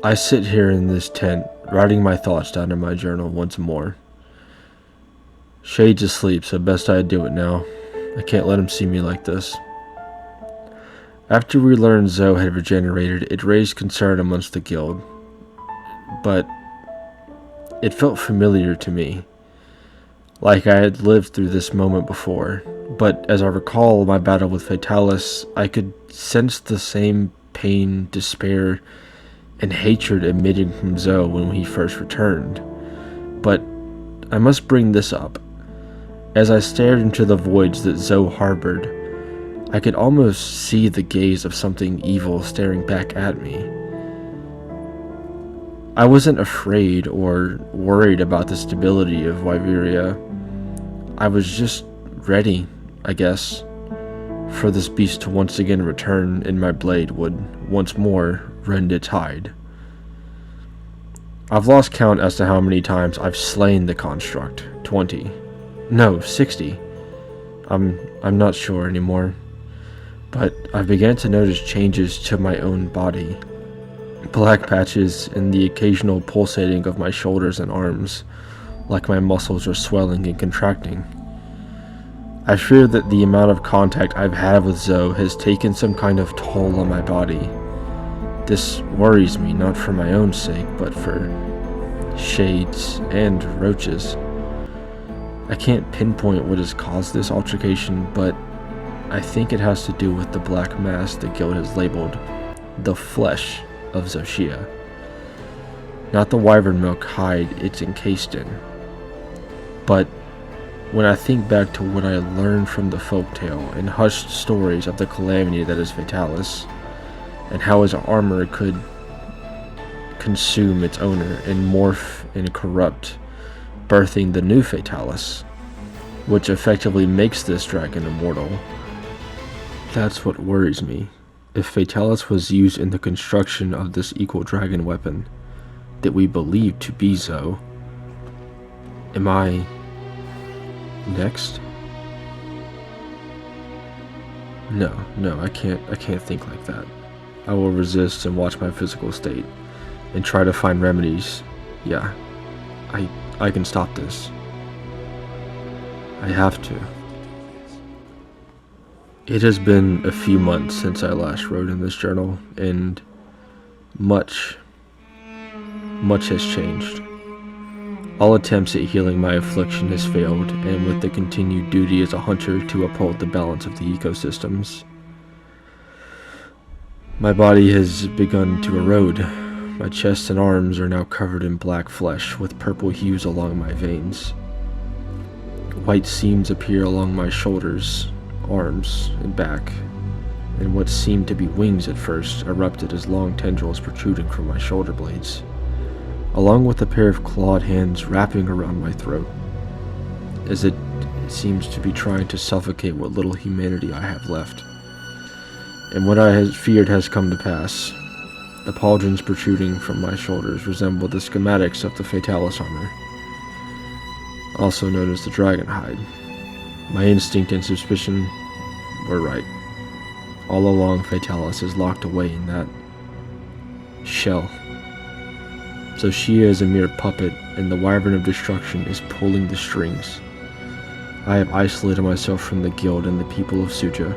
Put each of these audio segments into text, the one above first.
I sit here in this tent, writing my thoughts down in my journal once more. Shade's asleep, so best I do it now. I can't let him see me like this. After we learned Zoe had regenerated, it raised concern amongst the guild, but it felt familiar to me, like I had lived through this moment before. But as I recall my battle with Fatalis, I could sense the same pain, despair, and hatred emitting from Zoe when he first returned. But I must bring this up. As I stared into the voids that Zoe harbored, I could almost see the gaze of something evil staring back at me. I wasn't afraid or worried about the stability of Wyveria. I was just ready, I guess, for this beast to once again return, and my blade would once more rend its hide. I've lost count as to how many times I've slain the construct. 20. No, 60. I'm not sure anymore. But I began to notice changes to my own body. Black patches and the occasional pulsating of my shoulders and arms, like my muscles are swelling and contracting. I fear that the amount of contact I've had with Zoe has taken some kind of toll on my body. This worries me, not for my own sake, but for Shade's and Roach's. I can't pinpoint what has caused this altercation, but I think it has to do with the black mass the guild has labeled the flesh of Shia, not the wyvern milk hide it's encased in. But when I think back to what I learned from the folktale and hushed stories of the calamity that is Fatalis, and how his armor could consume its owner and morph and corrupt, birthing the new Fatalis, which effectively makes this dragon immortal. That's what worries me. If Fatalis was used in the construction of this equal dragon weapon that we believe to be Zoe, am I next? No, I can't think like that. I will resist and watch my physical state and try to find remedies. Yeah, I can stop this. I have to. It has been a few months since I last wrote in this journal, and much has changed. All attempts at healing my affliction has failed, and with the continued duty as a hunter to uphold the balance of the ecosystems, my body has begun to erode. My chest and arms are now covered in black flesh with purple hues along my veins. White seams appear along my shoulders, arms, and back, and what seemed to be wings at first erupted as long tendrils protruding from my shoulder blades, along with a pair of clawed hands wrapping around my throat, as it seems to be trying to suffocate what little humanity I have left. And what I had feared has come to pass. The pauldrons protruding from my shoulders resemble the schematics of the Fatalis armor, also known as the dragon hide. My instinct and suspicion were right. All along, Fatalis is locked away in that shell. So Shia is a mere puppet, and the wyvern of destruction is pulling the strings. I have isolated myself from the guild and the people of Suja.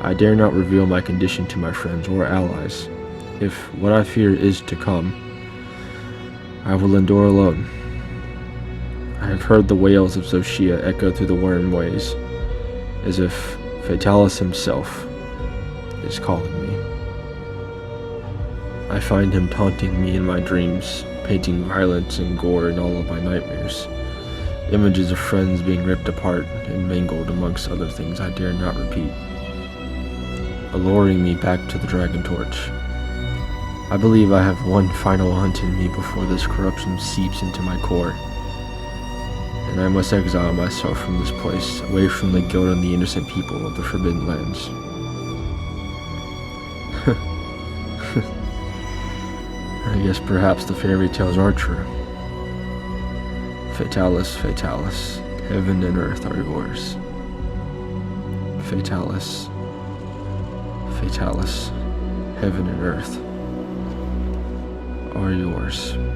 I dare not reveal my condition to my friends or allies. If what I fear is to come, I will endure alone. I have heard the wails of Shia echo through the wormways, as if Fatalis himself is calling me. I find him taunting me in my dreams, painting violence and gore in all of my nightmares, images of friends being ripped apart and mangled amongst other things I dare not repeat, alluring me back to the Dragon Torch. I believe I have one final hunt in me before this corruption seeps into my core, and I must exile myself from this place, away from the guild and the innocent people of the Forbidden Lands. I guess perhaps the fairy tales are true. Fatalis, Fatalis, heaven and earth are yours. Fatalis, Fatalis, heaven and earth are yours.